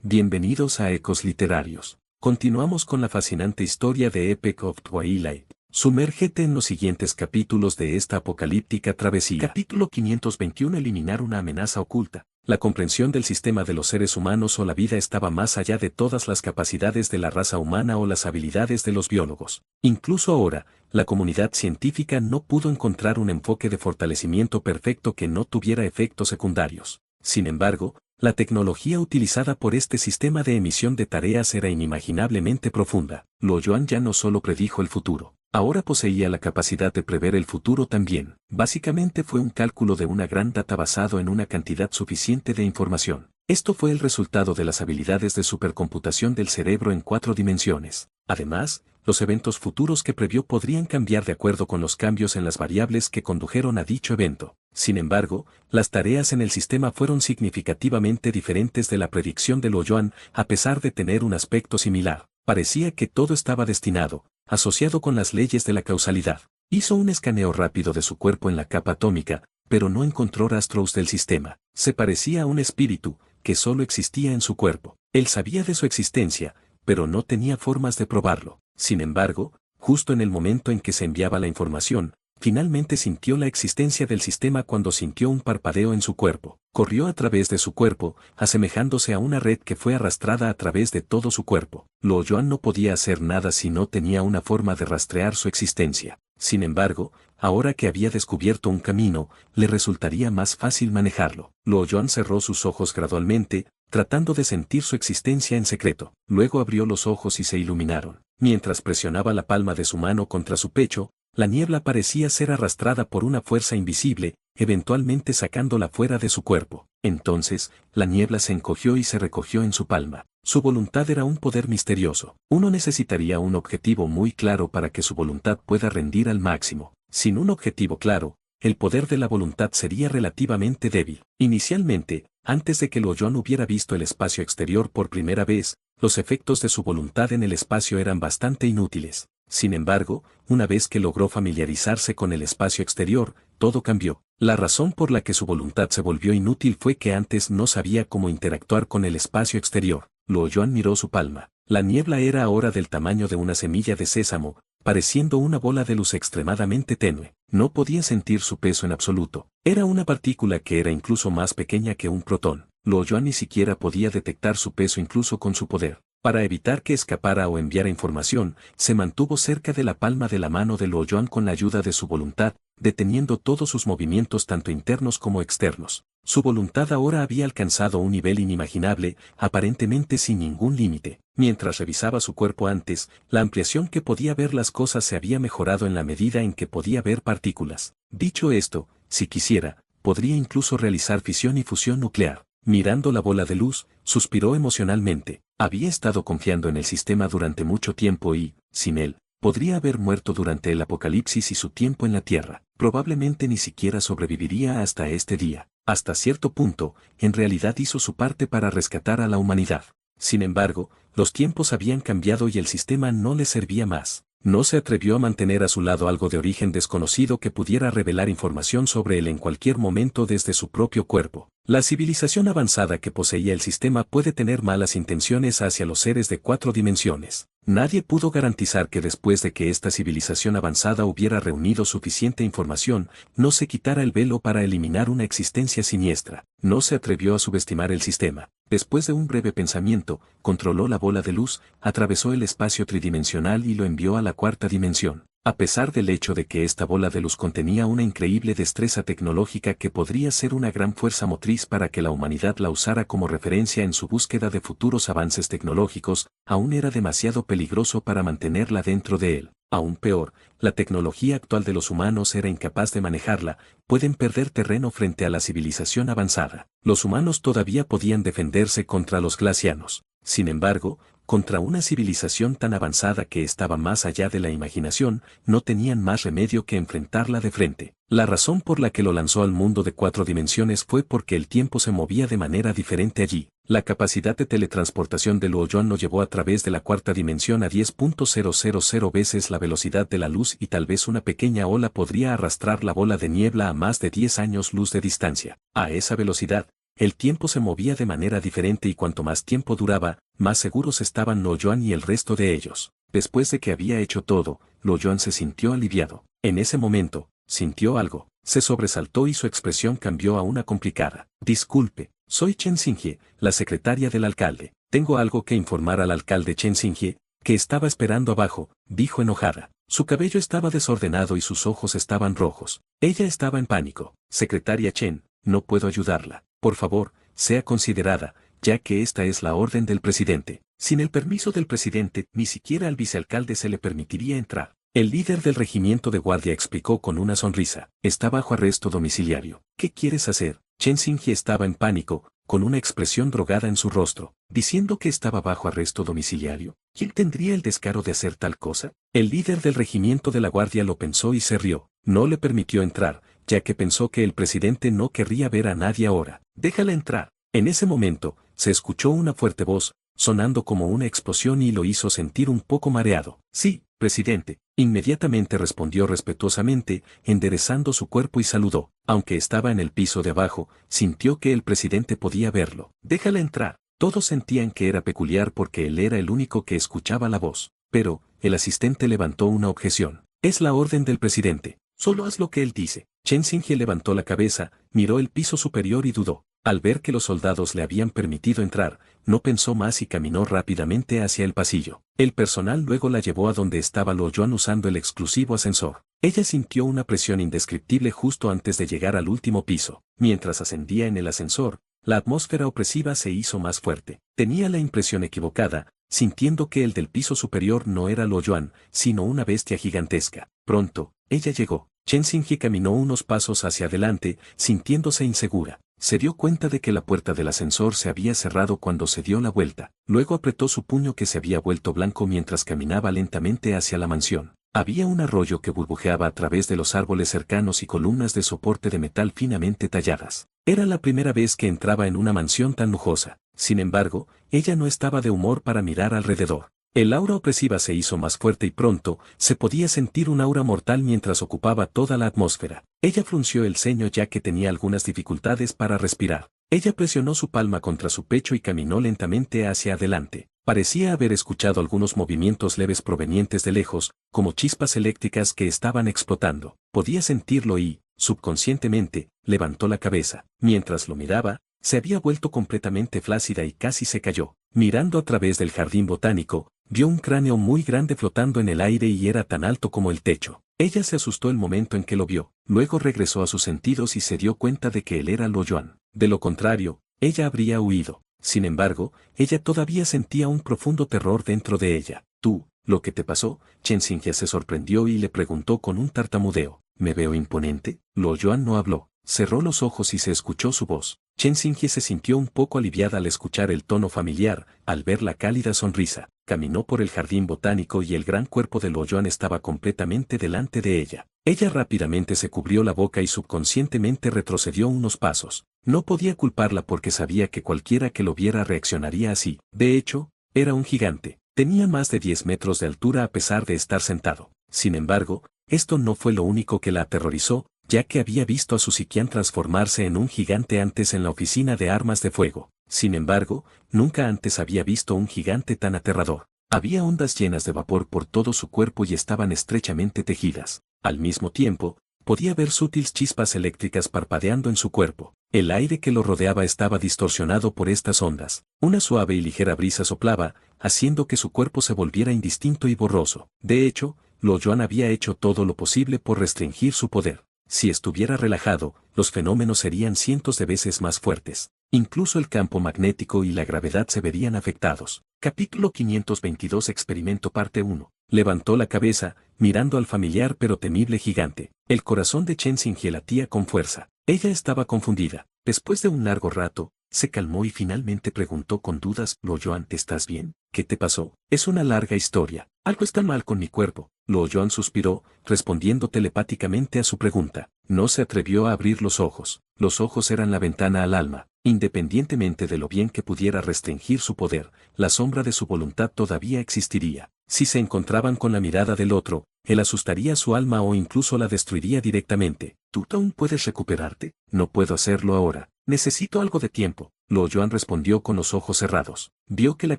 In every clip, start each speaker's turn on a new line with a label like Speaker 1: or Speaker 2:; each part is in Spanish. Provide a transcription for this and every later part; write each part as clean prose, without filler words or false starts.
Speaker 1: Bienvenidos a Ecos Literarios. Continuamos con la fascinante historia de Epic of Twilight. Sumérgete en los siguientes capítulos de esta apocalíptica travesía. Capítulo 521. Eliminar una amenaza oculta. La comprensión del sistema de los seres humanos o la vida estaba más allá de todas las capacidades de la raza humana o las habilidades de los biólogos. Incluso ahora, la comunidad científica no pudo encontrar un enfoque de fortalecimiento perfecto que no tuviera efectos secundarios. Sin embargo, la tecnología utilizada por este sistema de emisión de tareas era inimaginablemente profunda. Luo Yuan ya no solo predijo el futuro, ahora poseía la capacidad de prever el futuro también. Básicamente fue un cálculo de una gran data basado en una cantidad suficiente de información. Esto fue el resultado de las habilidades de supercomputación del cerebro en 4 dimensiones. Además, los eventos futuros que previó podrían cambiar de acuerdo con los cambios en las variables que condujeron a dicho evento. Sin embargo, las tareas en el sistema fueron significativamente diferentes de la predicción de Luo Yuan, a pesar de tener un aspecto similar. Parecía que todo estaba destinado, asociado con las leyes de la causalidad. Hizo un escaneo rápido de su cuerpo en la capa atómica, pero no encontró rastros del sistema. Se parecía a un espíritu, que solo existía en su cuerpo. Él sabía de su existencia, pero no tenía formas de probarlo. Sin embargo, justo en el momento en que se enviaba la información, finalmente sintió la existencia del sistema cuando sintió un parpadeo en su cuerpo. Corrió a través de su cuerpo, asemejándose a una red que fue arrastrada a través de todo su cuerpo. Luo Yuan no podía hacer nada si no tenía una forma de rastrear su existencia. Sin embargo, ahora que había descubierto un camino, le resultaría más fácil manejarlo. Luo Yuan cerró sus ojos gradualmente, tratando de sentir su existencia en secreto. Luego abrió los ojos y se iluminaron. Mientras presionaba la palma de su mano contra su pecho, la niebla parecía ser arrastrada por una fuerza invisible, eventualmente sacándola fuera de su cuerpo. Entonces, la niebla se encogió y se recogió en su palma. Su voluntad era un poder misterioso. Uno necesitaría un objetivo muy claro para que su voluntad pueda rendir al máximo. Sin un objetivo claro, el poder de la voluntad sería relativamente débil. Inicialmente, antes de que Luo Yuan hubiera visto el espacio exterior por primera vez, los efectos de su voluntad en el espacio eran bastante inútiles. Sin embargo, una vez que logró familiarizarse con el espacio exterior, todo cambió. La razón por la que su voluntad se volvió inútil fue que antes no sabía cómo interactuar con el espacio exterior. Luo Yuan miró su palma. La niebla era ahora del tamaño de una semilla de sésamo, pareciendo una bola de luz extremadamente tenue. No podía sentir su peso en absoluto. Era una partícula que era incluso más pequeña que un protón. Luo Yuan ni siquiera podía detectar su peso incluso con su poder. Para evitar que escapara o enviara información, se mantuvo cerca de la palma de la mano de Luo Yuan con la ayuda de su voluntad, deteniendo todos sus movimientos tanto internos como externos. Su voluntad ahora había alcanzado un nivel inimaginable, aparentemente sin ningún límite. Mientras revisaba su cuerpo antes, la ampliación que podía ver las cosas se había mejorado en la medida en que podía ver partículas. Dicho esto, si quisiera, podría incluso realizar fisión y fusión nuclear. Mirando la bola de luz, suspiró emocionalmente. Había estado confiando en el sistema durante mucho tiempo y, sin él, podría haber muerto durante el apocalipsis y su tiempo en la Tierra. Probablemente ni siquiera sobreviviría hasta este día. Hasta cierto punto, en realidad hizo su parte para rescatar a la humanidad. Sin embargo, los tiempos habían cambiado y el sistema no le servía más. No se atrevió a mantener a su lado algo de origen desconocido que pudiera revelar información sobre él en cualquier momento desde su propio cuerpo. La civilización avanzada que poseía el sistema puede tener malas intenciones hacia los seres de 4 dimensiones. Nadie pudo garantizar que después de que esta civilización avanzada hubiera reunido suficiente información, no se quitara el velo para eliminar una existencia siniestra. No se atrevió a subestimar el sistema. Después de un breve pensamiento, controló la bola de luz, atravesó el espacio tridimensional y lo envió a la 4ª dimensión. A pesar del hecho de que esta bola de luz contenía una increíble destreza tecnológica que podría ser una gran fuerza motriz para que la humanidad la usara como referencia en su búsqueda de futuros avances tecnológicos, aún era demasiado peligroso para mantenerla dentro de él. Aún peor, la tecnología actual de los humanos era incapaz de manejarla, pueden perder terreno frente a la civilización avanzada. Los humanos todavía podían defenderse contra los glacianos. Sin embargo, contra una civilización tan avanzada que estaba más allá de la imaginación, no tenían más remedio que enfrentarla de frente. La razón por la que lo lanzó al mundo de 4 dimensiones fue porque el tiempo se movía de manera diferente allí. La capacidad de teletransportación de Luo Yuan lo llevó a través de la 4ª dimensión a 10.000 veces la velocidad de la luz y tal vez una pequeña ola podría arrastrar la bola de niebla a más de 10 años luz de distancia. A esa velocidad, El tiempo se movía de manera diferente y cuanto más tiempo duraba, más seguros estaban Lo Yuan y el resto de ellos. Después de que había hecho todo, Lo Yuan se sintió aliviado. En ese momento, sintió algo, se sobresaltó y su expresión cambió a una complicada. Disculpe, soy Chen Xingye, la secretaria del alcalde. Tengo algo que informar al alcalde Chen Xingye, que estaba esperando abajo, dijo enojada. Su cabello estaba desordenado y sus ojos estaban rojos. Ella estaba en pánico. Secretaria Chen, no puedo ayudarla. Por favor, sea considerada, ya que esta es la orden del presidente. Sin el permiso del presidente, ni siquiera al vicealcalde se le permitiría entrar. El líder del regimiento de guardia explicó con una sonrisa. Está bajo arresto domiciliario. ¿Qué quieres hacer? Chen Xingye estaba en pánico, con una expresión drogada en su rostro, diciendo que estaba bajo arresto domiciliario. ¿Quién tendría el descaro de hacer tal cosa? El líder del regimiento de la guardia lo pensó y se rió. No le permitió entrar, ya que pensó que el presidente no querría ver a nadie ahora. Déjala entrar. En ese momento, se escuchó una fuerte voz, sonando como una explosión y lo hizo sentir un poco mareado. Sí, presidente. Inmediatamente respondió respetuosamente, enderezando su cuerpo y saludó. Aunque estaba en el piso de abajo, sintió que el presidente podía verlo. Déjala entrar. Todos sentían que era peculiar porque él era el único que escuchaba la voz. Pero, el asistente levantó una objeción. Es la orden del presidente. Solo haz lo que él dice. Chen Xingye levantó la cabeza, miró el piso superior y dudó. Al ver que los soldados le habían permitido entrar, no pensó más y caminó rápidamente hacia el pasillo. El personal luego la llevó a donde estaba Lo Yuan usando el exclusivo ascensor. Ella sintió una presión indescriptible justo antes de llegar al último piso. Mientras ascendía en el ascensor, la atmósfera opresiva se hizo más fuerte. Tenía la impresión equivocada, sintiendo que el del piso superior no era Lo Yuan, sino una bestia gigantesca. Pronto, ella llegó. Chen Xingye caminó unos pasos hacia adelante, sintiéndose insegura. Se dio cuenta de que la puerta del ascensor se había cerrado cuando se dio la vuelta. Luego apretó su puño que se había vuelto blanco mientras caminaba lentamente hacia la mansión. Había un arroyo que burbujeaba a través de los árboles cercanos y columnas de soporte de metal finamente talladas. Era la primera vez que entraba en una mansión tan lujosa. Sin embargo, ella no estaba de humor para mirar alrededor. El aura opresiva se hizo más fuerte y pronto, se podía sentir un aura mortal mientras ocupaba toda la atmósfera. Ella frunció el ceño ya que tenía algunas dificultades para respirar. Ella presionó su palma contra su pecho y caminó lentamente hacia adelante. Parecía haber escuchado algunos movimientos leves provenientes de lejos, como chispas eléctricas que estaban explotando. Podía sentirlo y, subconscientemente, levantó la cabeza. Mientras lo miraba, se había vuelto completamente flácida y casi se cayó. Mirando a través del jardín botánico, vio un cráneo muy grande flotando en el aire y era tan alto como el techo. Ella se asustó el momento en que lo vio, luego regresó a sus sentidos y se dio cuenta de que él era Lo Yuan. De lo contrario, ella habría huido. Sin embargo, ella todavía sentía un profundo terror dentro de ella. ¿Tú, lo que te pasó? Chen Xingye se sorprendió y le preguntó con un tartamudeo. ¿Me veo imponente? Lo Yuan no habló. Cerró los ojos y se escuchó su voz. Chen Xingye se sintió un poco aliviada al escuchar el tono familiar, al ver la cálida sonrisa. Caminó por el jardín botánico y el gran cuerpo de Lo Yuan estaba completamente delante de ella. Ella rápidamente se cubrió la boca y subconscientemente retrocedió unos pasos. No podía culparla porque sabía que cualquiera que lo viera reaccionaría así. De hecho, era un gigante. Tenía más de 10 metros de altura a pesar de estar sentado. Sin embargo, esto no fue lo único que la aterrorizó, ya que había visto a su Ziqian transformarse en un gigante antes en la oficina de armas de fuego. Sin embargo, nunca antes había visto un gigante tan aterrador. Había ondas llenas de vapor por todo su cuerpo y estaban estrechamente tejidas. Al mismo tiempo, podía ver sutiles chispas eléctricas parpadeando en su cuerpo. El aire que lo rodeaba estaba distorsionado por estas ondas. Una suave y ligera brisa soplaba, haciendo que su cuerpo se volviera indistinto y borroso. De hecho, Lo Yuan había hecho todo lo posible por restringir su poder. Si estuviera relajado, los fenómenos serían cientos de veces más fuertes. Incluso el campo magnético y la gravedad se verían afectados. Capítulo 522 Experimento Parte 1. Levantó la cabeza, mirando al familiar pero temible gigante. El corazón de Chen Xingye latía con fuerza. Ella estaba confundida. Después de un largo rato, se calmó y finalmente preguntó con dudas: Lo Yuan, ¿estás bien? ¿Qué te pasó? Es una larga historia. Algo está mal con mi cuerpo. Lo Yuan suspiró, respondiendo telepáticamente a su pregunta. No se atrevió a abrir los ojos. Los ojos eran la ventana al alma. Independientemente de lo bien que pudiera restringir su poder, la sombra de su voluntad todavía existiría. Si se encontraban con la mirada del otro, él asustaría su alma o incluso la destruiría directamente. ¿Tú aún puedes recuperarte? No puedo hacerlo ahora. Necesito algo de tiempo. Luo Yuan respondió con los ojos cerrados. Vio que la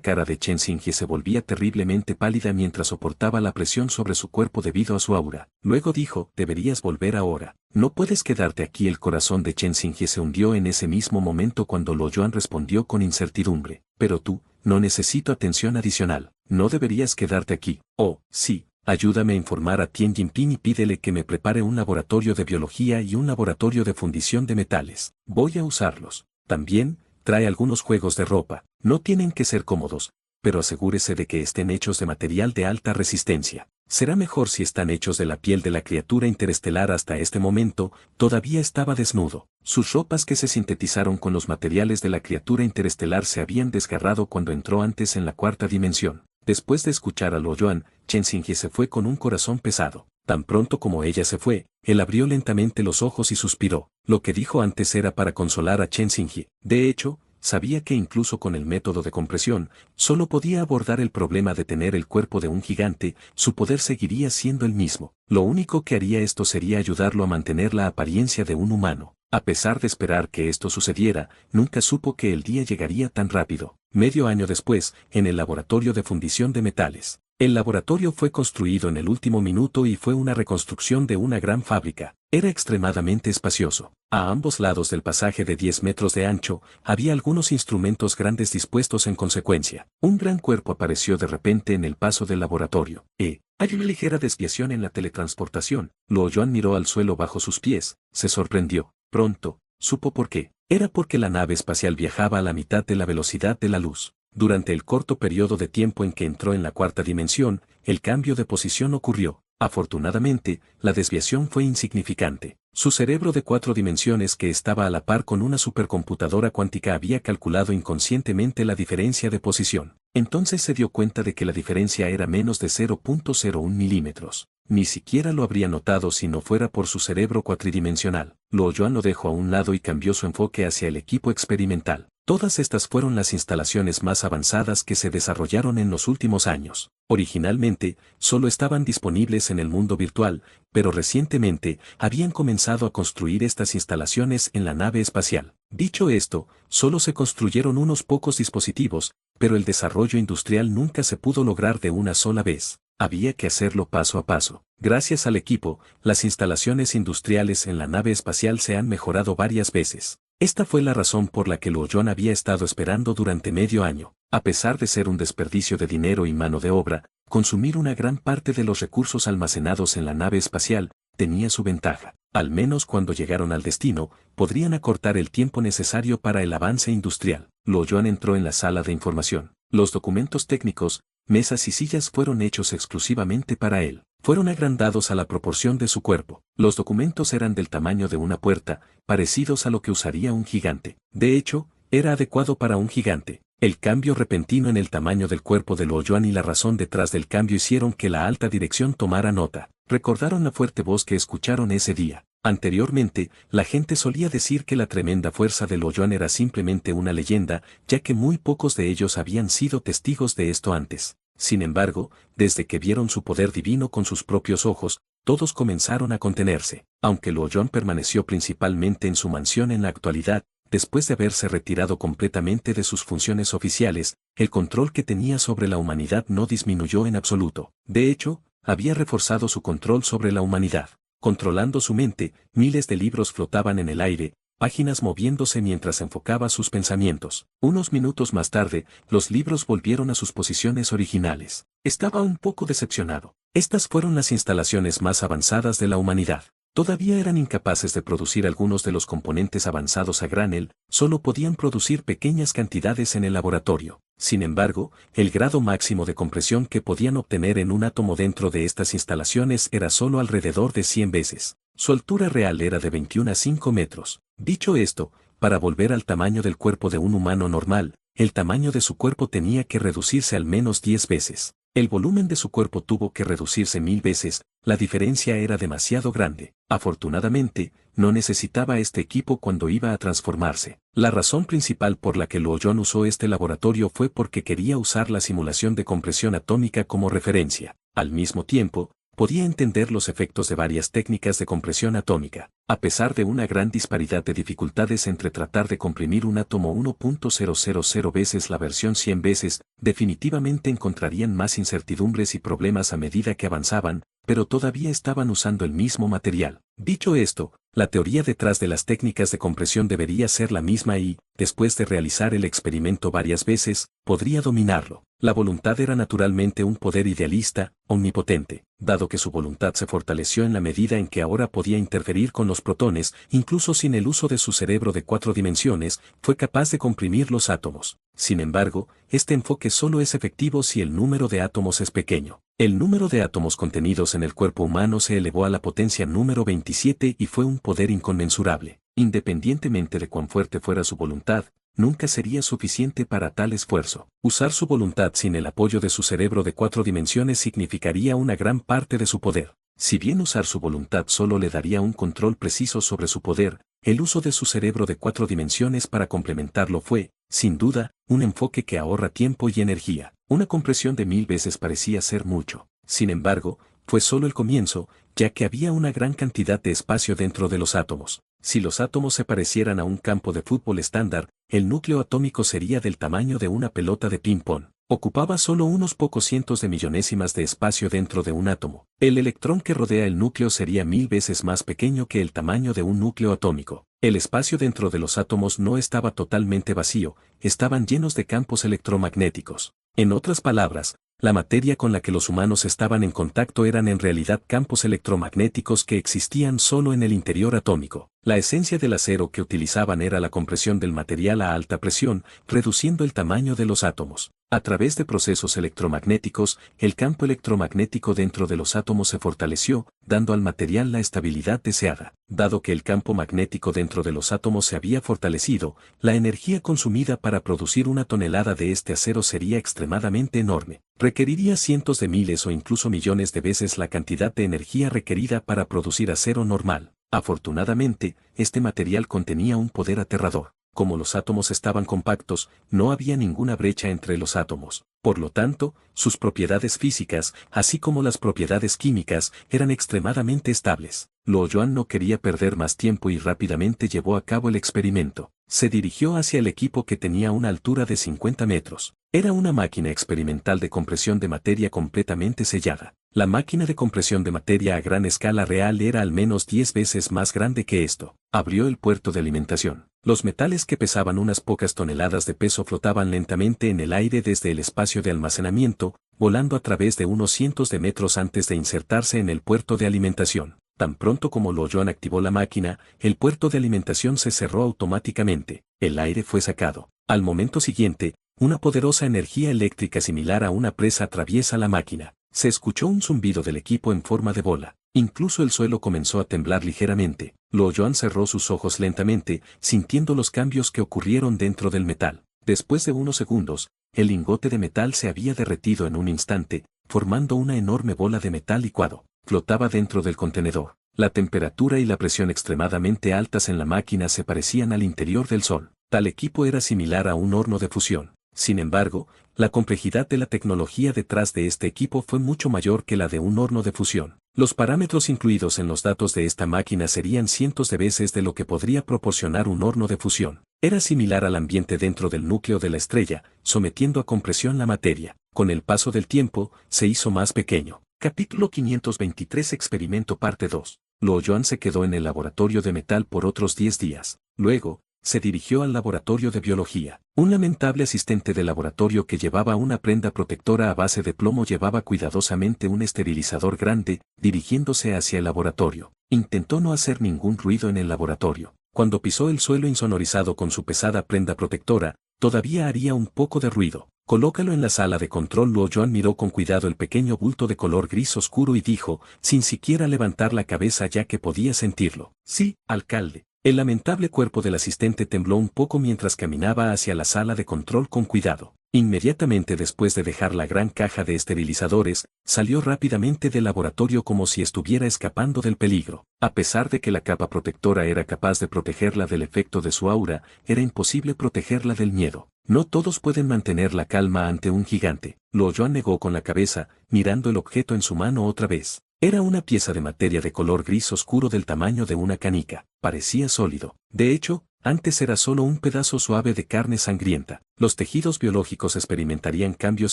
Speaker 1: cara de Chen Xingye se volvía terriblemente pálida mientras soportaba la presión sobre su cuerpo debido a su aura. Luego dijo, deberías volver ahora. No puedes quedarte aquí. El corazón de Chen Xingye se hundió en ese mismo momento cuando Luo Yuan respondió con incertidumbre. Pero tú, no necesito atención adicional. No deberías quedarte aquí. Oh, sí. Ayúdame a informar a Tian Jinping y pídele que me prepare un laboratorio de biología y un laboratorio de fundición de metales. Voy a usarlos. También, trae algunos juegos de ropa. No tienen que ser cómodos, pero asegúrese de que estén hechos de material de alta resistencia. Será mejor si están hechos de la piel de la criatura interestelar. Hasta este momento, todavía estaba desnudo. Sus ropas que se sintetizaron con los materiales de la criatura interestelar se habían desgarrado cuando entró antes en la cuarta dimensión. Después de escuchar a Luo Yuan, Chen Xingye se fue con un corazón pesado. Tan pronto como ella se fue, él abrió lentamente los ojos y suspiró. Lo que dijo antes era para consolar a Chen Xingye. De hecho, sabía que incluso con el método de compresión, solo podía abordar el problema de tener el cuerpo de un gigante, su poder seguiría siendo el mismo. Lo único que haría esto sería ayudarlo a mantener la apariencia de un humano. A pesar de esperar que esto sucediera, nunca supo que el día llegaría tan rápido. Medio año después, en el laboratorio de fundición de metales. El laboratorio fue construido en el último minuto y fue una reconstrucción de una gran fábrica. Era extremadamente espacioso. A ambos lados del pasaje de 10 metros de ancho, había algunos instrumentos grandes dispuestos en consecuencia. Un gran cuerpo apareció de repente en el paso del laboratorio. Hay una ligera desviación en la teletransportación. Luo Yuan miró al suelo bajo sus pies, se sorprendió. Pronto, supo por qué. Era porque la nave espacial viajaba a la mitad de la velocidad de la luz. Durante el corto periodo de tiempo en que entró en la cuarta dimensión, el cambio de posición ocurrió. Afortunadamente, la desviación fue insignificante. Su cerebro de 4 dimensiones, que estaba a la par con una supercomputadora cuántica, había calculado inconscientemente la diferencia de posición. Entonces se dio cuenta de que la diferencia era menos de 0.01 milímetros. Ni siquiera lo habría notado si no fuera por su cerebro cuatridimensional. Luo Yuan lo dejó a un lado y cambió su enfoque hacia el equipo experimental. Todas estas fueron las instalaciones más avanzadas que se desarrollaron en los últimos años. Originalmente, solo estaban disponibles en el mundo virtual, pero recientemente habían comenzado a construir estas instalaciones en la nave espacial. Dicho esto, solo se construyeron unos pocos dispositivos, pero el desarrollo industrial nunca se pudo lograr de una sola vez. Había que hacerlo paso a paso. Gracias al equipo, las instalaciones industriales en la nave espacial se han mejorado varias veces. Esta fue la razón por la que Luo Yuan había estado esperando durante medio año. A pesar de ser un desperdicio de dinero y mano de obra, consumir una gran parte de los recursos almacenados en la nave espacial tenía su ventaja. Al menos cuando llegaron al destino, podrían acortar el tiempo necesario para el avance industrial. Luo Yuan entró en la sala de información. Los documentos técnicos, mesas y sillas fueron hechos exclusivamente para él. Fueron agrandados a la proporción de su cuerpo. Los documentos eran del tamaño de una puerta, parecidos a lo que usaría un gigante. De hecho, era adecuado para un gigante. El cambio repentino en el tamaño del cuerpo de Luo Yuan y la razón detrás del cambio hicieron que la alta dirección tomara nota. Recordaron la fuerte voz que escucharon ese día. Anteriormente, la gente solía decir que la tremenda fuerza de Luo Yuan era simplemente una leyenda, ya que muy pocos de ellos habían sido testigos de esto antes. Sin embargo, desde que vieron su poder divino con sus propios ojos, todos comenzaron a contenerse. Aunque Luo Yuan permaneció principalmente en su mansión en la actualidad, después de haberse retirado completamente de sus funciones oficiales, el control que tenía sobre la humanidad no disminuyó en absoluto. De hecho, había reforzado su control sobre la humanidad. Controlando su mente, miles de libros flotaban en el aire, páginas moviéndose mientras enfocaba sus pensamientos. Unos minutos más tarde, los libros volvieron a sus posiciones originales. Estaba un poco decepcionado. Estas fueron las instalaciones más avanzadas de la humanidad. Todavía eran incapaces de producir algunos de los componentes avanzados a granel, solo podían producir pequeñas cantidades en el laboratorio. Sin embargo, el grado máximo de compresión que podían obtener en un átomo dentro de estas instalaciones era solo alrededor de 100 veces. Su altura real era de 21 a 5 metros. Dicho esto, para volver al tamaño del cuerpo de un humano normal, el tamaño de su cuerpo tenía que reducirse al menos 10 veces. El volumen de su cuerpo tuvo que reducirse 1000 veces, la diferencia era demasiado grande. Afortunadamente, no necesitaba este equipo cuando iba a transformarse. La razón principal por la que Luo Yuan usó este laboratorio fue porque quería usar la simulación de compresión atómica como referencia. Al mismo tiempo, podía entender los efectos de varias técnicas de compresión atómica. A pesar de una gran disparidad de dificultades entre tratar de comprimir un átomo 1.000 veces la versión 100 veces, definitivamente encontrarían más incertidumbres y problemas a medida que avanzaban, pero todavía estaban usando el mismo material. Dicho esto, la teoría detrás de las técnicas de compresión debería ser la misma y, después de realizar el experimento varias veces, podría dominarlo. La voluntad era naturalmente un poder idealista, omnipotente, dado que su voluntad se fortaleció en la medida en que ahora podía interferir con los protones, incluso sin el uso de su cerebro de 4 dimensiones, fue capaz de comprimir los átomos. Sin embargo, este enfoque solo es efectivo si el número de átomos es pequeño. El número de átomos contenidos en el cuerpo humano se elevó a la potencia número 27 y fue un poder inconmensurable. Independientemente de cuán fuerte fuera su voluntad, nunca sería suficiente para tal esfuerzo. Usar su voluntad sin el apoyo de su cerebro de 4 dimensiones significaría una gran parte de su poder. Si bien usar su voluntad solo le daría un control preciso sobre su poder, el uso de su cerebro de 4 dimensiones para complementarlo fue, sin duda, un enfoque que ahorra tiempo y energía. Una compresión de 1000 veces parecía ser mucho. Sin embargo, fue solo el comienzo, ya que había una gran cantidad de espacio dentro de los átomos. Si los átomos se parecieran a un campo de fútbol estándar, el núcleo atómico sería del tamaño de una pelota de ping-pong. Ocupaba solo unos pocos cientos de millonésimas de espacio dentro de un átomo. El electrón que rodea el núcleo sería 1000 veces más pequeño que el tamaño de un núcleo atómico. El espacio dentro de los átomos no estaba totalmente vacío, estaban llenos de campos electromagnéticos. En otras palabras, la materia con la que los humanos estaban en contacto eran en realidad campos electromagnéticos que existían solo en el interior atómico. La esencia del acero que utilizaban era la compresión del material a alta presión, reduciendo el tamaño de los átomos. A través de procesos electromagnéticos, el campo electromagnético dentro de los átomos se fortaleció, dando al material la estabilidad deseada. Dado que el campo magnético dentro de los átomos se había fortalecido, la energía consumida para producir una tonelada de este acero sería extremadamente enorme. Requeriría cientos de miles o incluso millones de veces la cantidad de energía requerida para producir acero normal. Afortunadamente, este material contenía un poder aterrador. Como los átomos estaban compactos, no había ninguna brecha entre los átomos. Por lo tanto, sus propiedades físicas, así como las propiedades químicas, eran extremadamente estables. Luo Yuan no quería perder más tiempo y rápidamente llevó a cabo el experimento. Se dirigió hacia el equipo que tenía una altura de 50 metros. Era una máquina experimental de compresión de materia completamente sellada. La máquina de compresión de materia a gran escala real era al menos 10 veces más grande que esto. Abrió el puerto de alimentación. Los metales que pesaban unas pocas toneladas de peso flotaban lentamente en el aire desde el espacio de almacenamiento, volando a través de unos cientos de metros antes de insertarse en el puerto de alimentación. Tan pronto como Luo Yuan activó la máquina, el puerto de alimentación se cerró automáticamente. El aire fue sacado. Al momento siguiente, una poderosa energía eléctrica similar a una presa atraviesa la máquina. Se escuchó un zumbido del equipo en forma de bola. Incluso el suelo comenzó a temblar ligeramente. Luo Yuan cerró sus ojos lentamente, sintiendo los cambios que ocurrieron dentro del metal. Después de unos segundos, el lingote de metal se había derretido en un instante, formando una enorme bola de metal licuado. Flotaba dentro del contenedor. La temperatura y la presión extremadamente altas en la máquina se parecían al interior del Sol. Tal equipo era similar a un horno de fusión. Sin embargo, la complejidad de la tecnología detrás de este equipo fue mucho mayor que la de un horno de fusión. Los parámetros incluidos en los datos de esta máquina serían cientos de veces de lo que podría proporcionar un horno de fusión. Era similar al ambiente dentro del núcleo de la estrella, sometiendo a compresión la materia. Con el paso del tiempo, se hizo más pequeño. Capítulo 523 Experimento Parte 2. Luo Yuan se quedó en el laboratorio de metal por otros 10 días. Luego, se dirigió al laboratorio de biología. Un lamentable asistente de laboratorio que llevaba una prenda protectora a base de plomo llevaba cuidadosamente un esterilizador grande, dirigiéndose hacia el laboratorio. Intentó no hacer ningún ruido en el laboratorio. Cuando pisó el suelo insonorizado con su pesada prenda protectora, todavía haría un poco de ruido. Colócalo en la sala de control. Luo Yuan miró con cuidado el pequeño bulto de color gris oscuro y dijo, sin siquiera levantar la cabeza ya que podía sentirlo. Sí, alcalde. El lamentable cuerpo del asistente tembló un poco mientras caminaba hacia la sala de control con cuidado. Inmediatamente después de dejar la gran caja de esterilizadores, salió rápidamente del laboratorio como si estuviera escapando del peligro. A pesar de que la capa protectora era capaz de protegerla del efecto de su aura, era imposible protegerla del miedo. No todos pueden mantener la calma ante un gigante. Luo Yuan negó con la cabeza, mirando el objeto en su mano otra vez. Era una pieza de materia de color gris oscuro del tamaño de una canica. Parecía sólido. De hecho, antes era solo un pedazo suave de carne sangrienta. Los tejidos biológicos experimentarían cambios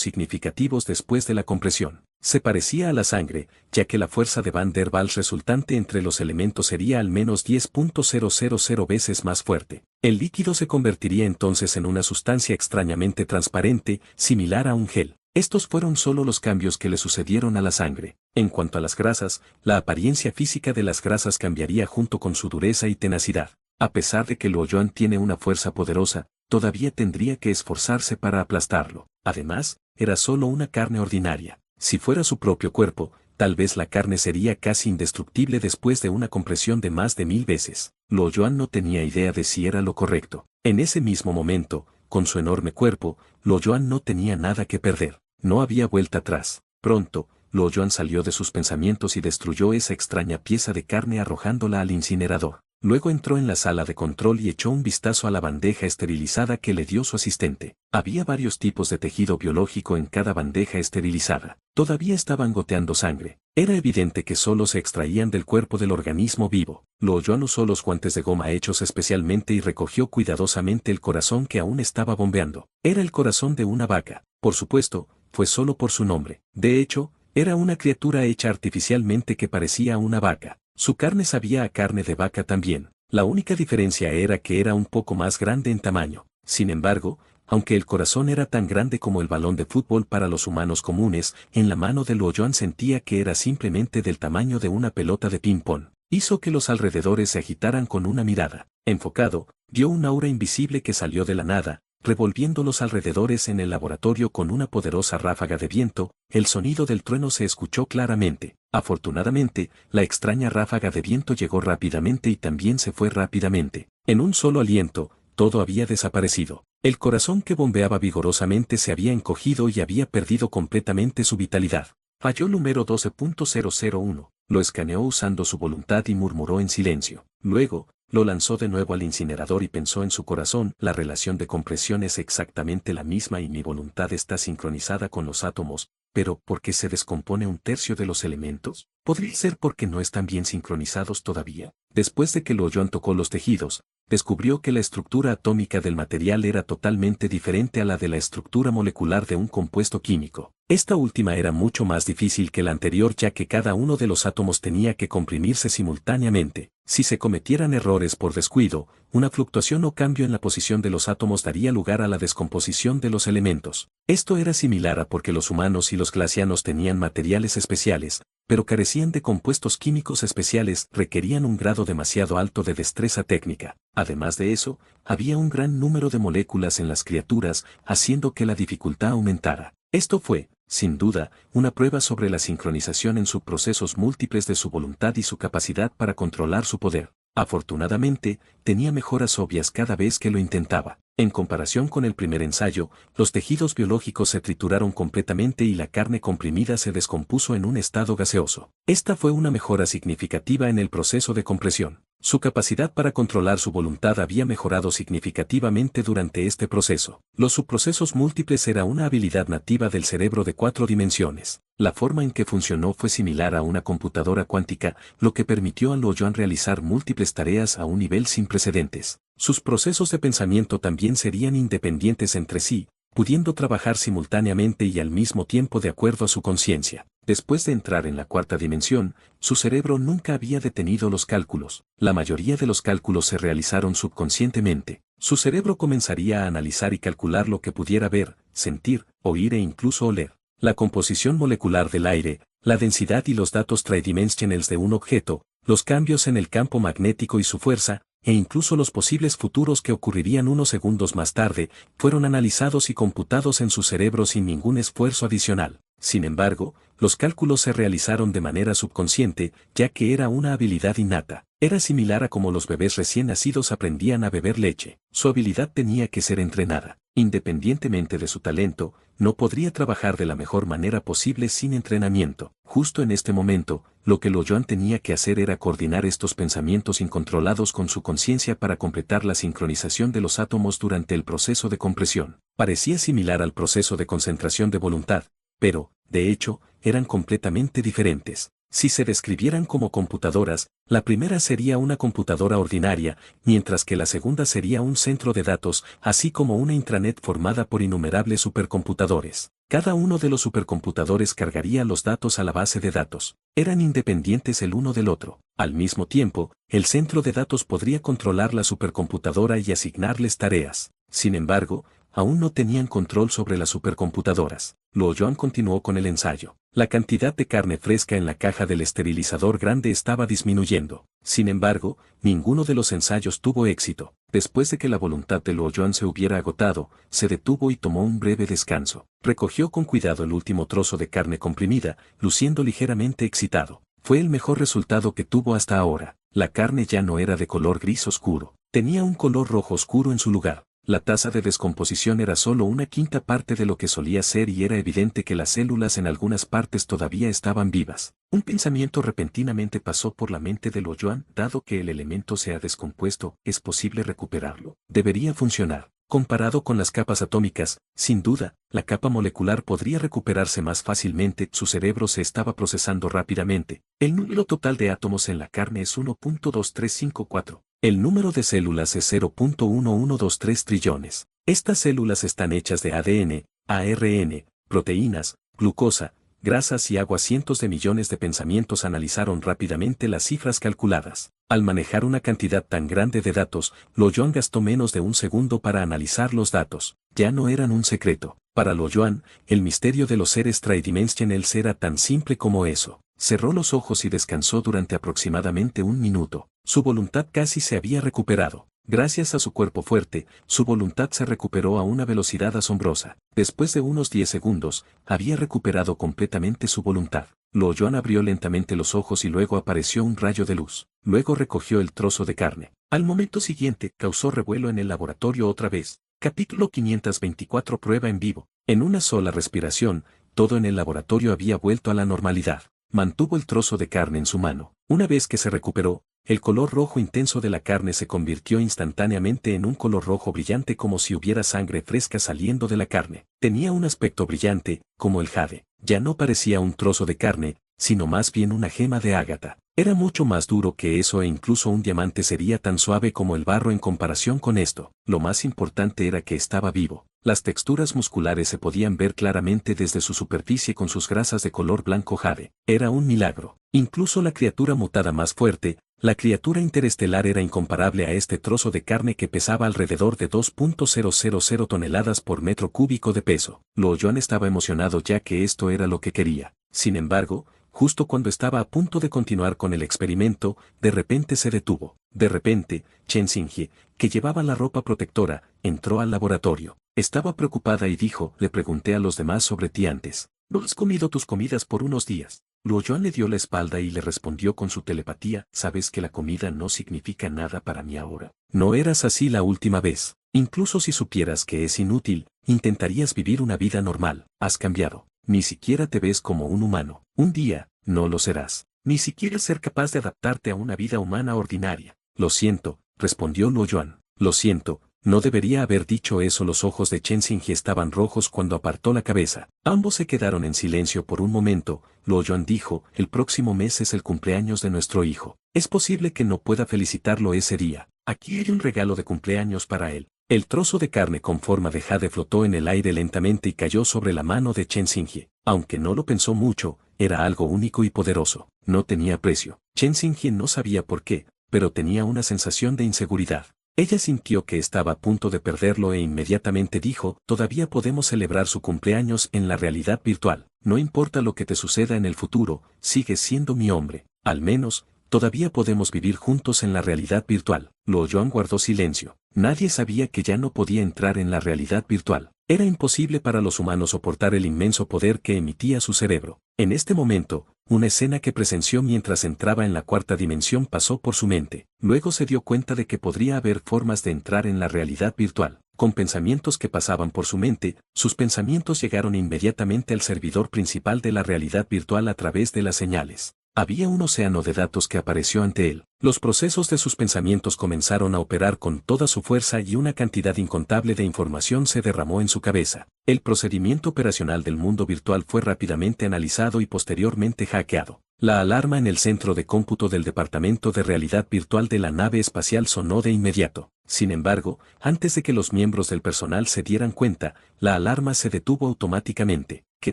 Speaker 1: significativos después de la compresión. Se parecía a la sangre, ya que la fuerza de Van der Waals resultante entre los elementos sería al menos 10.000 veces más fuerte. El líquido se convertiría entonces en una sustancia extrañamente transparente, similar a un gel. Estos fueron solo los cambios que le sucedieron a la sangre. En cuanto a las grasas, la apariencia física de las grasas cambiaría junto con su dureza y tenacidad. A pesar de que Luo Yuan tiene una fuerza poderosa, todavía tendría que esforzarse para aplastarlo. Además, era solo una carne ordinaria. Si fuera su propio cuerpo, tal vez la carne sería casi indestructible después de una compresión de más de 1000 veces. Luo Yuan no tenía idea de si era lo correcto. En ese mismo momento, con su enorme cuerpo, Luo Yuan no tenía nada que perder. No había vuelta atrás. Pronto, Luo Yuan salió de sus pensamientos y destruyó esa extraña pieza de carne arrojándola al incinerador. Luego entró en la sala de control y echó un vistazo a la bandeja esterilizada que le dio su asistente. Había varios tipos de tejido biológico en cada bandeja esterilizada. Todavía estaban goteando sangre. Era evidente que solo se extraían del cuerpo del organismo vivo. Luo Yuan usó los guantes de goma hechos especialmente y recogió cuidadosamente el corazón que aún estaba bombeando. Era el corazón de una vaca. Por supuesto, fue solo por su nombre. De hecho, era una criatura hecha artificialmente que parecía una vaca. Su carne sabía a carne de vaca también. La única diferencia era que era un poco más grande en tamaño. Sin embargo, aunque el corazón era tan grande como el balón de fútbol para los humanos comunes, en la mano de Luo Yuan sentía que era simplemente del tamaño de una pelota de ping-pong. Hizo que los alrededores se agitaran con una mirada. Enfocado, vio un aura invisible que salió de la nada, revolviendo los alrededores en el laboratorio con una poderosa ráfaga de viento. El sonido del trueno se escuchó claramente. Afortunadamente, la extraña ráfaga de viento llegó rápidamente y también se fue rápidamente. En un solo aliento, todo había desaparecido. El corazón que bombeaba vigorosamente se había encogido y había perdido completamente su vitalidad. Falló número 12.001. Lo escaneó usando su voluntad y murmuró en silencio. Luego, lo lanzó de nuevo al incinerador y pensó en su corazón. La relación de compresión es exactamente la misma y mi voluntad está sincronizada con los átomos, pero ¿por qué se descompone un tercio de los elementos? ¿Podría ser porque no están bien sincronizados todavía? Después de que Luo Yuan tocó los tejidos, descubrió que la estructura atómica del material era totalmente diferente a la de la estructura molecular de un compuesto químico. Esta última era mucho más difícil que la anterior ya que cada uno de los átomos tenía que comprimirse simultáneamente. Si se cometieran errores por descuido, una fluctuación o cambio en la posición de los átomos daría lugar a la descomposición de los elementos. Esto era similar a porque los humanos y los glacianos tenían materiales especiales, pero carecían de compuestos químicos especiales, requerían un grado demasiado alto de destreza técnica. Además de eso, había un gran número de moléculas en las criaturas, haciendo que la dificultad aumentara. Esto fue, sin duda, una prueba sobre la sincronización en subprocesos múltiples de su voluntad y su capacidad para controlar su poder. Afortunadamente, tenía mejoras obvias cada vez que lo intentaba. En comparación con el primer ensayo, los tejidos biológicos se trituraron completamente y la carne comprimida se descompuso en un estado gaseoso. Esta fue una mejora significativa en el proceso de compresión. Su capacidad para controlar su voluntad había mejorado significativamente durante este proceso. Los subprocesos múltiples era una habilidad nativa del cerebro de 4 dimensiones. La forma en que funcionó fue similar a una computadora cuántica, lo que permitió a Luo Yuan realizar múltiples tareas a un nivel sin precedentes. Sus procesos de pensamiento también serían independientes entre sí, pudiendo trabajar simultáneamente y al mismo tiempo de acuerdo a su conciencia. Después de entrar en la 4ª dimensión, su cerebro nunca había detenido los cálculos. La mayoría de los cálculos se realizaron subconscientemente. Su cerebro comenzaría a analizar y calcular lo que pudiera ver, sentir, oír e incluso oler. La composición molecular del aire, la densidad y los datos tridimensionales de un objeto, los cambios en el campo magnético y su fuerza, e incluso los posibles futuros que ocurrirían unos segundos más tarde, fueron analizados y computados en su cerebro sin ningún esfuerzo adicional. Sin embargo, los cálculos se realizaron de manera subconsciente, ya que era una habilidad innata. Era similar a como los bebés recién nacidos aprendían a beber leche. Su habilidad tenía que ser entrenada. Independientemente de su talento, no podría trabajar de la mejor manera posible sin entrenamiento. Justo en este momento, lo que Luo Yuan tenía que hacer era coordinar estos pensamientos incontrolados con su conciencia para completar la sincronización de los átomos durante el proceso de compresión. Parecía similar al proceso de concentración de voluntad, pero, de hecho, eran completamente diferentes. Si se describieran como computadoras, la primera sería una computadora ordinaria, mientras que la segunda sería un centro de datos, así como una intranet formada por innumerables supercomputadores. Cada uno de los supercomputadores cargaría los datos a la base de datos. Eran independientes el uno del otro. Al mismo tiempo, el centro de datos podría controlar la supercomputadora y asignarles tareas. Sin embargo, aún no tenían control sobre las supercomputadoras. Luo Yuan continuó con el ensayo. La cantidad de carne fresca en la caja del esterilizador grande estaba disminuyendo. Sin embargo, ninguno de los ensayos tuvo éxito. Después de que la voluntad de Luo Yuan se hubiera agotado, se detuvo y tomó un breve descanso. Recogió con cuidado el último trozo de carne comprimida, luciendo ligeramente excitado. Fue el mejor resultado que tuvo hasta ahora. La carne ya no era de color gris oscuro. Tenía un color rojo oscuro en su lugar. La tasa de descomposición era solo una quinta parte de lo que solía ser y era evidente que las células en algunas partes todavía estaban vivas. Un pensamiento repentinamente pasó por la mente de Luo Yuan. Dado que el elemento se ha descompuesto, ¿es posible recuperarlo? Debería funcionar. Comparado con las capas atómicas, sin duda, la capa molecular podría recuperarse más fácilmente. Su cerebro se estaba procesando rápidamente. El número total de átomos en la carne es 1.2354. El número de células es 0.1123 trillones. Estas células están hechas de ADN, ARN, proteínas, glucosa, grasas y agua. Cientos de millones de pensamientos analizaron rápidamente las cifras calculadas. Al manejar una cantidad tan grande de datos, Luo Yuan gastó menos de un segundo para analizar los datos. Ya no eran un secreto. Para Luo Yuan, el misterio de los seres tridimensionales era tan simple como eso. Cerró los ojos y descansó durante aproximadamente un minuto. Su voluntad casi se había recuperado. Gracias a su cuerpo fuerte, su voluntad se recuperó a una velocidad asombrosa. Después de unos 10 segundos, había recuperado completamente su voluntad. Luo Yuan abrió lentamente los ojos y luego apareció un rayo de luz. Luego recogió el trozo de carne. Al momento siguiente, causó revuelo en el laboratorio otra vez. Capítulo 524. Prueba en vivo. En una sola respiración, todo en el laboratorio había vuelto a la normalidad. Mantuvo el trozo de carne en su mano. Una vez que se recuperó, el color rojo intenso de la carne se convirtió instantáneamente en un color rojo brillante, como si hubiera sangre fresca saliendo de la carne. Tenía un aspecto brillante, como el jade. Ya no parecía un trozo de carne, sino más bien una gema de ágata. Era mucho más duro que eso e incluso un diamante sería tan suave como el barro en comparación con esto. Lo más importante era que estaba vivo. Las texturas musculares se podían ver claramente desde su superficie con sus grasas de color blanco jade. Era un milagro. Incluso la criatura mutada más fuerte, la criatura interestelar, era incomparable a este trozo de carne que pesaba alrededor de 2.000 toneladas por metro cúbico de peso. Luo Yuan estaba emocionado ya que esto era lo que quería. Sin embargo, justo cuando estaba a punto de continuar con el experimento, de repente se detuvo. De repente, Chen Xingye, que llevaba la ropa protectora, entró al laboratorio. Estaba preocupada y dijo: le pregunté a los demás sobre ti antes. ¿No has comido tus comidas por unos días? Luo Yuan le dio la espalda y le respondió con su telepatía: sabes que la comida no significa nada para mí ahora. No eras así la última vez. Incluso si supieras que es inútil, intentarías vivir una vida normal. Has cambiado. Ni siquiera te ves como un humano. Un día, no lo serás. Ni siquiera ser capaz de adaptarte a una vida humana ordinaria. Lo siento, respondió Luo Yuan. Lo siento, no debería haber dicho eso. Los ojos de Chen Xingye estaban rojos cuando apartó la cabeza. Ambos se quedaron en silencio por un momento. Luo Yuan dijo: el próximo mes es el cumpleaños de nuestro hijo. Es posible que no pueda felicitarlo ese día. Aquí hay un regalo de cumpleaños para él. El trozo de carne con forma de jade flotó en el aire lentamente y cayó sobre la mano de Chen Xingye. Aunque no lo pensó mucho, era algo único y poderoso. No tenía precio. Chen Xingye no sabía por qué, pero tenía una sensación de inseguridad. Ella sintió que estaba a punto de perderlo e inmediatamente dijo: todavía podemos celebrar su cumpleaños en la realidad virtual. No importa lo que te suceda en el futuro, sigues siendo mi hombre. Al menos, todavía podemos vivir juntos en la realidad virtual. Luo Yuan guardó silencio. Nadie sabía que ya no podía entrar en la realidad virtual. Era imposible para los humanos soportar el inmenso poder que emitía su cerebro. En este momento, una escena que presenció mientras entraba en la cuarta dimensión pasó por su mente. Luego se dio cuenta de que podría haber formas de entrar en la realidad virtual. Con pensamientos que pasaban por su mente, sus pensamientos llegaron inmediatamente al servidor principal de la realidad virtual a través de las señales. Había un océano de datos que apareció ante él. Los procesos de sus pensamientos comenzaron a operar con toda su fuerza y una cantidad incontable de información se derramó en su cabeza. El procedimiento operacional del mundo virtual fue rápidamente analizado y posteriormente hackeado. La alarma en el centro de cómputo del Departamento de Realidad Virtual de la nave espacial sonó de inmediato. Sin embargo, antes de que los miembros del personal se dieran cuenta, la alarma se detuvo automáticamente. ¿Qué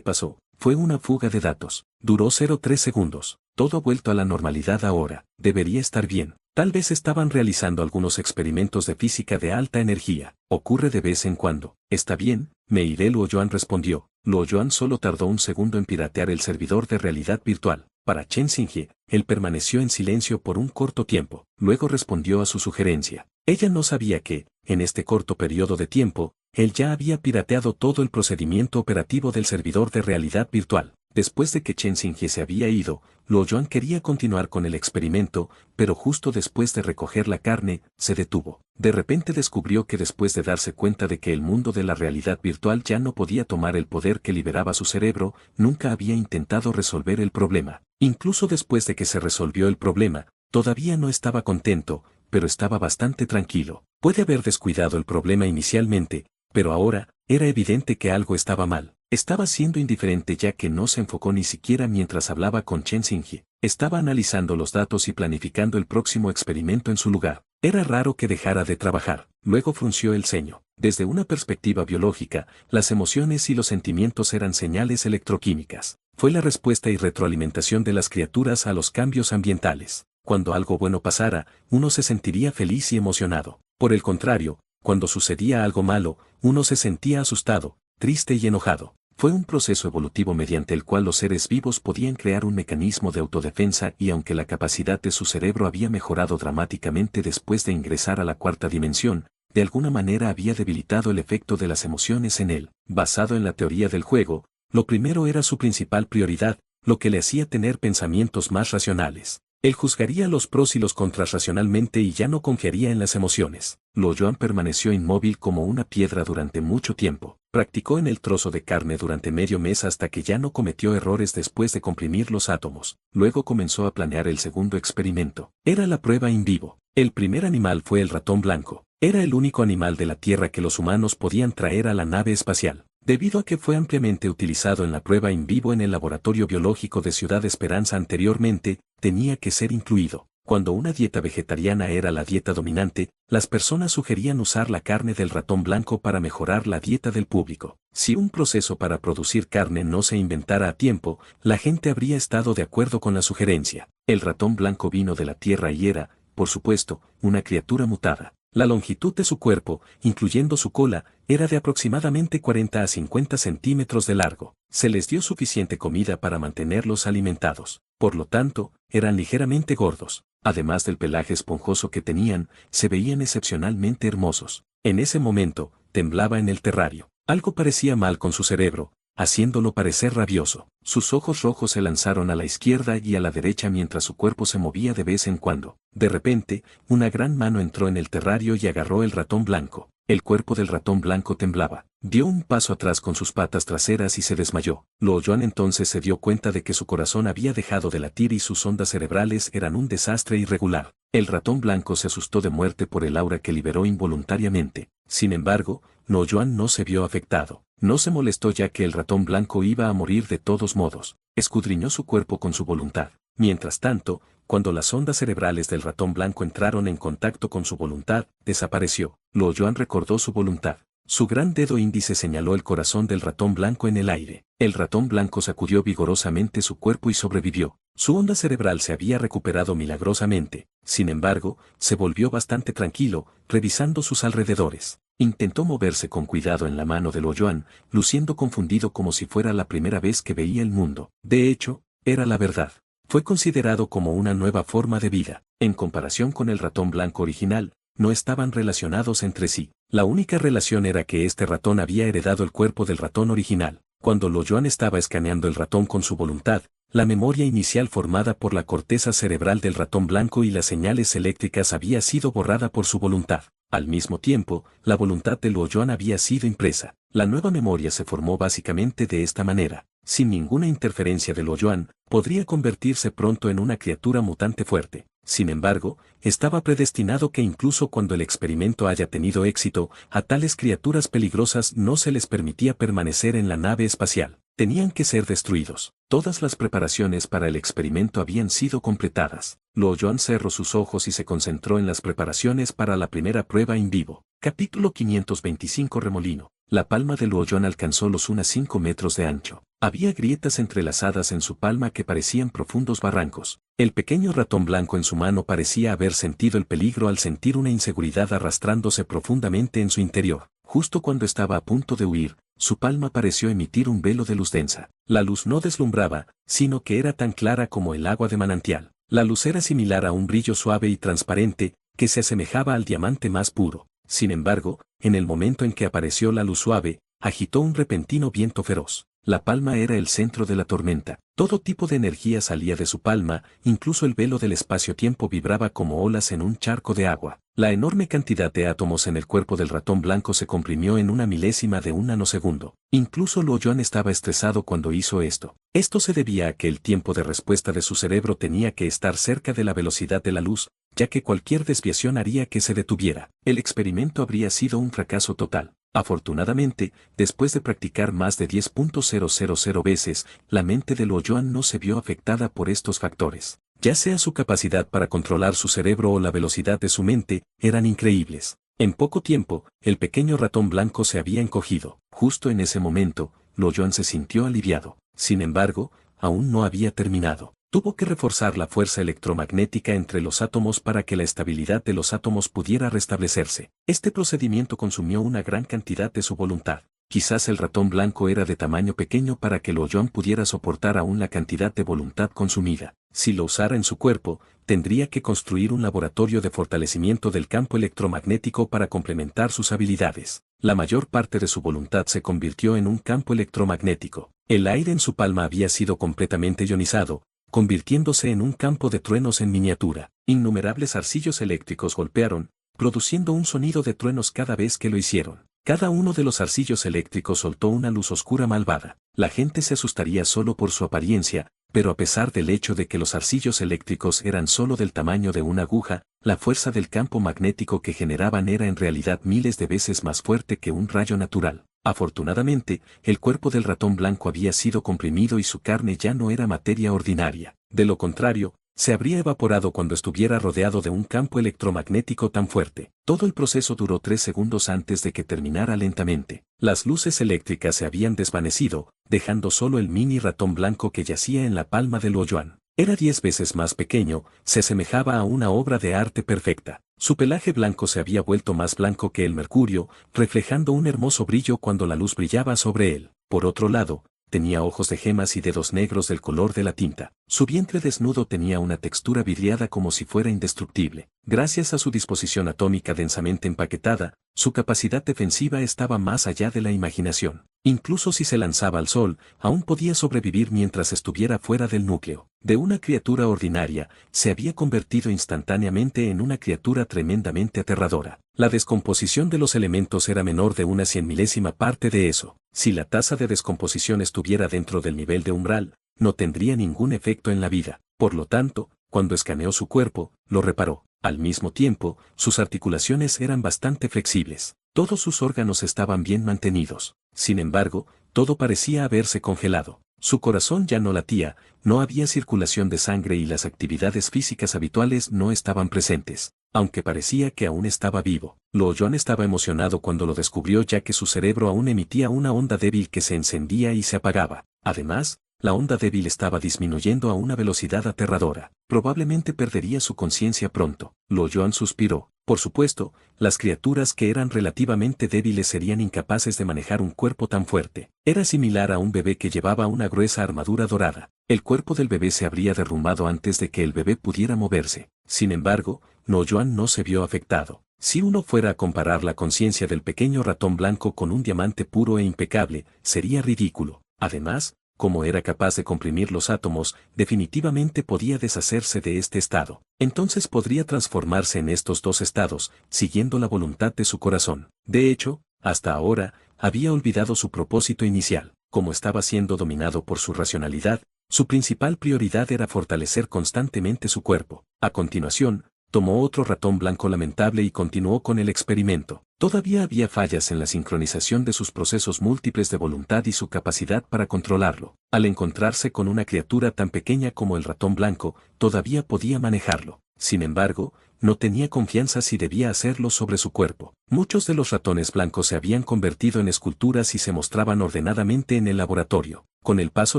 Speaker 1: pasó? Fue una fuga de datos. Duró 0,3 segundos. Todo ha vuelto a la normalidad ahora. Debería estar bien. Tal vez estaban realizando algunos experimentos de física de alta energía. Ocurre de vez en cuando. Está bien, me iré. Luo Yuan respondió. Luo Yuan solo tardó un segundo en piratear el servidor de realidad virtual. Para Chen Xingye, él permaneció en silencio por un corto tiempo. Luego respondió a su sugerencia. Ella no sabía que, en este corto periodo de tiempo, él ya había pirateado todo el procedimiento operativo del servidor de realidad virtual. Después de que Chen Xingye se había ido, Luo Yuan quería continuar con el experimento, pero justo después de recoger la carne, se detuvo. De repente descubrió que después de darse cuenta de que el mundo de la realidad virtual ya no podía tomar el poder que liberaba su cerebro, nunca había intentado resolver el problema. Incluso después de que se resolvió el problema, todavía no estaba contento, pero estaba bastante tranquilo. Puede haber descuidado el problema inicialmente, pero ahora, era evidente que algo estaba mal. Estaba siendo indiferente ya que no se enfocó ni siquiera mientras hablaba con Chen Xingye. Estaba analizando los datos y planificando el próximo experimento en su lugar. Era raro que dejara de trabajar. Luego frunció el ceño. Desde una perspectiva biológica, las emociones y los sentimientos eran señales electroquímicas. Fue la respuesta y retroalimentación de las criaturas a los cambios ambientales. Cuando algo bueno pasara, uno se sentiría feliz y emocionado. Por el contrario, cuando sucedía algo malo, uno se sentía asustado, triste y enojado. Fue un proceso evolutivo mediante el cual los seres vivos podían crear un mecanismo de autodefensa y aunque la capacidad de su cerebro había mejorado dramáticamente después de ingresar a la cuarta dimensión, de alguna manera había debilitado el efecto de las emociones en él. Basado en la teoría del juego, lo primero era su principal prioridad, lo que le hacía tener pensamientos más racionales. Él juzgaría los pros y los contras racionalmente y ya no confiaría en las emociones. Luo Yuan permaneció inmóvil como una piedra durante mucho tiempo. Practicó en el trozo de carne durante medio mes hasta que ya no cometió errores después de comprimir los átomos. Luego comenzó a planear el segundo experimento. Era la prueba in vivo. El primer animal fue el ratón blanco. Era el único animal de la Tierra que los humanos podían traer a la nave espacial. Debido a que fue ampliamente utilizado en la prueba in vivo en el laboratorio biológico de Ciudad Esperanza anteriormente, tenía que ser incluido. Cuando una dieta vegetariana era la dieta dominante, las personas sugerían usar la carne del ratón blanco para mejorar la dieta del público. Si un proceso para producir carne no se inventara a tiempo, la gente habría estado de acuerdo con la sugerencia. El ratón blanco vino de la Tierra y era, por supuesto, una criatura mutada. La longitud de su cuerpo, incluyendo su cola, era de aproximadamente 40 a 50 centímetros de largo. Se les dio suficiente comida para mantenerlos alimentados. Por lo tanto, eran ligeramente gordos. Además del pelaje esponjoso que tenían, se veían excepcionalmente hermosos. En ese momento, temblaba en el terrario. Algo parecía mal con su cerebro, haciéndolo parecer rabioso. Sus ojos rojos se lanzaron a la izquierda y a la derecha mientras su cuerpo se movía de vez en cuando. De repente, una gran mano entró en el terrario y agarró el ratón blanco. El cuerpo del ratón blanco temblaba. Dio un paso atrás con sus patas traseras y se desmayó. Luo Yuan entonces se dio cuenta de que su corazón había dejado de latir y sus ondas cerebrales eran un desastre irregular. El ratón blanco se asustó de muerte por el aura que liberó involuntariamente. Sin embargo, Luo Yuan no se vio afectado. No se molestó ya que el ratón blanco iba a morir de todos modos. Escudriñó su cuerpo con su voluntad. Mientras tanto, cuando las ondas cerebrales del ratón blanco entraron en contacto con su voluntad, desapareció. Luo Yuan recordó su voluntad. Su gran dedo índice señaló el corazón del ratón blanco en el aire. El ratón blanco sacudió vigorosamente su cuerpo y sobrevivió. Su onda cerebral se había recuperado milagrosamente. Sin embargo, se volvió bastante tranquilo, revisando sus alrededores. Intentó moverse con cuidado en la mano de Luo Yuan, luciendo confundido como si fuera la primera vez que veía el mundo. De hecho, era la verdad. Fue considerado como una nueva forma de vida. En comparación con el ratón blanco original, no estaban relacionados entre sí. La única relación era que este ratón había heredado el cuerpo del ratón original. Cuando Luo Yuan estaba escaneando el ratón con su voluntad, la memoria inicial formada por la corteza cerebral del ratón blanco y las señales eléctricas había sido borrada por su voluntad. Al mismo tiempo, la voluntad de Luo Yuan había sido impresa. La nueva memoria se formó básicamente de esta manera. Sin ninguna interferencia de Luo Yuan, podría convertirse pronto en una criatura mutante fuerte. Sin embargo, estaba predestinado que incluso cuando el experimento haya tenido éxito, a tales criaturas peligrosas no se les permitía permanecer en la nave espacial. tenían que ser destruidos. Todas las preparaciones para el experimento habían sido completadas. Luo Yuan cerró sus ojos y se concentró en las preparaciones para la primera prueba in vivo. Capítulo 525 Remolino. La palma de Luo Yuan alcanzó los unos 5 metros de ancho. Había grietas entrelazadas en su palma que parecían profundos barrancos. El pequeño ratón blanco en su mano parecía haber sentido el peligro al sentir una inseguridad arrastrándose profundamente en su interior. Justo cuando estaba a punto de huir, su palma pareció emitir un velo de luz densa. La luz no deslumbraba, sino que era tan clara como el agua de manantial. La luz era similar a un brillo suave y transparente, que se asemejaba al diamante más puro. Sin embargo, en el momento en que apareció la luz suave, agitó un repentino viento feroz. La palma era el centro de la tormenta. Todo tipo de energía salía de su palma, incluso el velo del espacio-tiempo vibraba como olas en un charco de agua. La enorme cantidad de átomos en el cuerpo del ratón blanco se comprimió en una milésima de un nanosegundo. Incluso Luo Yuan estaba estresado cuando hizo esto. Esto se debía a que el tiempo de respuesta de su cerebro tenía que estar cerca de la velocidad de la luz, ya que cualquier desviación haría que se detuviera. El experimento habría sido un fracaso total. Afortunadamente, después de practicar más de 10.000 veces, la mente de Luo Yuan no se vio afectada por estos factores. Ya sea su capacidad para controlar su cerebro o la velocidad de su mente, eran increíbles. En poco tiempo, el pequeño ratón blanco se había encogido. Justo en ese momento, Luo Yuan se sintió aliviado. Sin embargo, aún no había terminado. Tuvo que reforzar la fuerza electromagnética entre los átomos para que la estabilidad de los átomos pudiera restablecerse. Este procedimiento consumió una gran cantidad de su voluntad. Quizás el ratón blanco era de tamaño pequeño para que Luo Yuan pudiera soportar aún la cantidad de voluntad consumida. Si lo usara en su cuerpo, tendría que construir un laboratorio de fortalecimiento del campo electromagnético para complementar sus habilidades. La mayor parte de su voluntad se convirtió en un campo electromagnético. El aire en su palma había sido completamente ionizado, convirtiéndose en un campo de truenos en miniatura. Innumerables arcillos eléctricos golpearon, produciendo un sonido de truenos cada vez que lo hicieron. Cada uno de los arcillos eléctricos soltó una luz oscura malvada. La gente se asustaría solo por su apariencia, pero a pesar del hecho de que los arcillos eléctricos eran solo del tamaño de una aguja, la fuerza del campo magnético que generaban era en realidad miles de veces más fuerte que un rayo natural. Afortunadamente, el cuerpo del ratón blanco había sido comprimido y su carne ya no era materia ordinaria. De lo contrario, se habría evaporado cuando estuviera rodeado de un campo electromagnético tan fuerte. Todo el proceso duró 3 segundos antes de que terminara lentamente. Las luces eléctricas se habían desvanecido, dejando solo el mini ratón blanco que yacía en la palma de Luo Yuan. Era 10 veces más pequeño, se asemejaba a una obra de arte perfecta. Su pelaje blanco se había vuelto más blanco que el mercurio, reflejando un hermoso brillo cuando la luz brillaba sobre él. Por otro lado, tenía ojos de gemas y dedos negros del color de la tinta. Su vientre desnudo tenía una textura vidriada como si fuera indestructible. Gracias a su disposición atómica densamente empaquetada, su capacidad defensiva estaba más allá de la imaginación. Incluso si se lanzaba al sol, aún podía sobrevivir mientras estuviera fuera del núcleo. De una criatura ordinaria, se había convertido instantáneamente en una criatura tremendamente aterradora. La descomposición de los elementos era menor de una 100.000ª parte de eso. Si la tasa de descomposición estuviera dentro del nivel de umbral, no tendría ningún efecto en la vida. Por lo tanto, cuando escaneó su cuerpo, lo reparó. Al mismo tiempo, sus articulaciones eran bastante flexibles. Todos sus órganos estaban bien mantenidos. Sin embargo, todo parecía haberse congelado. Su corazón ya no latía, no había circulación de sangre y las actividades físicas habituales no estaban presentes. Aunque parecía que aún estaba vivo, Luo Yuan estaba emocionado cuando lo descubrió ya que su cerebro aún emitía una onda débil que se encendía y se apagaba. Además, la onda débil estaba disminuyendo a una velocidad aterradora. Probablemente perdería su conciencia pronto. Luo Yuan suspiró. Por supuesto, las criaturas que eran relativamente débiles serían incapaces de manejar un cuerpo tan fuerte. Era similar a un bebé que llevaba una gruesa armadura dorada. El cuerpo del bebé se habría derrumbado antes de que el bebé pudiera moverse. Sin embargo, Luo Yuan no se vio afectado. Si uno fuera a comparar la conciencia del pequeño ratón blanco con un diamante puro e impecable, sería ridículo. Además, como era capaz de comprimir los átomos, definitivamente podía deshacerse de este estado. Entonces podría transformarse en estos dos estados, siguiendo la voluntad de su corazón. De hecho, hasta ahora, había olvidado su propósito inicial. Como estaba siendo dominado por su racionalidad, su principal prioridad era fortalecer constantemente su cuerpo. A continuación, tomó otro ratón blanco lamentable y continuó con el experimento. Todavía había fallas en la sincronización de sus procesos múltiples de voluntad y su capacidad para controlarlo. Al encontrarse con una criatura tan pequeña como el ratón blanco, todavía podía manejarlo. Sin embargo, no tenía confianza si debía hacerlo sobre su cuerpo. Muchos de los ratones blancos se habían convertido en esculturas y se mostraban ordenadamente en el laboratorio. Con el paso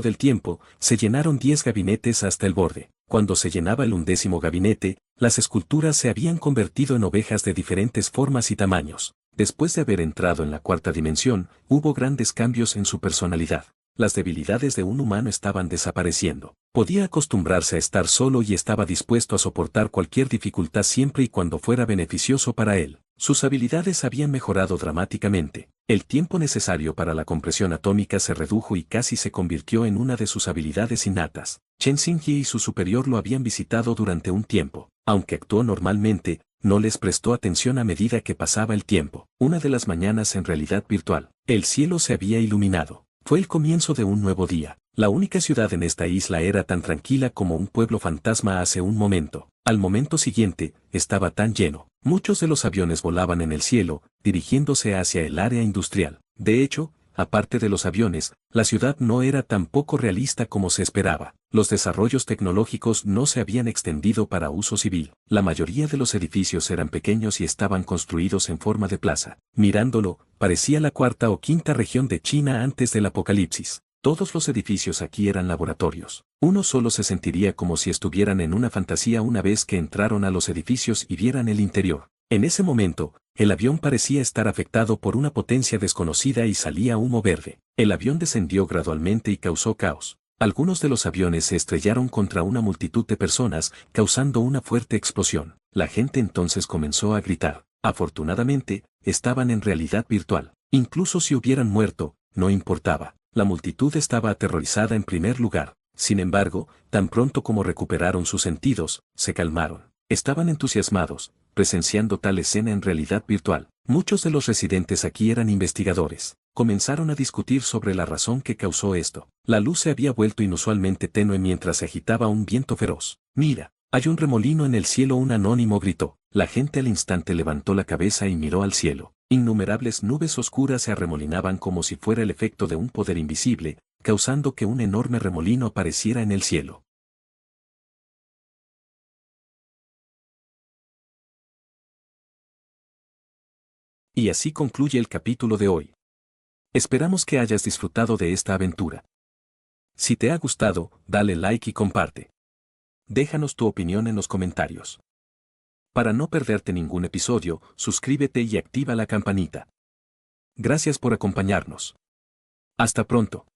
Speaker 1: del tiempo, se llenaron 10 gabinetes hasta el borde. Cuando se llenaba el 11º gabinete, las esculturas se habían convertido en ovejas de diferentes formas y tamaños. Después de haber entrado en la 4ª dimensión, hubo grandes cambios en su personalidad. Las debilidades de un humano estaban desapareciendo. Podía acostumbrarse a estar solo y estaba dispuesto a soportar cualquier dificultad siempre y cuando fuera beneficioso para él. Sus habilidades habían mejorado dramáticamente. El tiempo necesario para la compresión atómica se redujo y casi se convirtió en una de sus habilidades innatas. Chen Xingyi y su superior lo habían visitado durante un tiempo. Aunque actuó normalmente, no les prestó atención a medida que pasaba el tiempo. Una de las mañanas en realidad virtual, el cielo se había iluminado. Fue el comienzo de un nuevo día. La única ciudad en esta isla era tan tranquila como un pueblo fantasma hace un momento. Al momento siguiente, estaba tan lleno. Muchos de los aviones volaban en el cielo, dirigiéndose hacia el área industrial. De hecho, aparte de los aviones, la ciudad no era tan poco realista como se esperaba. Los desarrollos tecnológicos no se habían extendido para uso civil. La mayoría de los edificios eran pequeños y estaban construidos en forma de plaza. Mirándolo, parecía la 4ª o 5ª región de China antes del apocalipsis. Todos los edificios aquí eran laboratorios. Uno solo se sentiría como si estuvieran en una fantasía una vez que entraron a los edificios y vieran el interior. En ese momento, el avión parecía estar afectado por una potencia desconocida y salía humo verde. El avión descendió gradualmente y causó caos. Algunos de los aviones se estrellaron contra una multitud de personas, causando una fuerte explosión. La gente entonces comenzó a gritar. Afortunadamente, estaban en realidad virtual. Incluso si hubieran muerto, no importaba. La multitud estaba aterrorizada en primer lugar. Sin embargo, tan pronto como recuperaron sus sentidos, se calmaron. Estaban entusiasmados, presenciando tal escena en realidad virtual. Muchos de los residentes aquí eran investigadores. Comenzaron a discutir sobre la razón que causó esto. La luz se había vuelto inusualmente tenue mientras se agitaba un viento feroz. «Mira, hay un remolino en el cielo», un anónimo gritó. La gente al instante levantó la cabeza y miró al cielo. Innumerables nubes oscuras se arremolinaban como si fuera el efecto de un poder invisible, causando que un enorme remolino apareciera en el cielo. Y así concluye el capítulo de hoy. Esperamos que hayas disfrutado de esta aventura. Si te ha gustado, dale like y comparte. Déjanos tu opinión en los comentarios. Para no perderte ningún episodio, suscríbete y activa la campanita. Gracias por acompañarnos. Hasta pronto.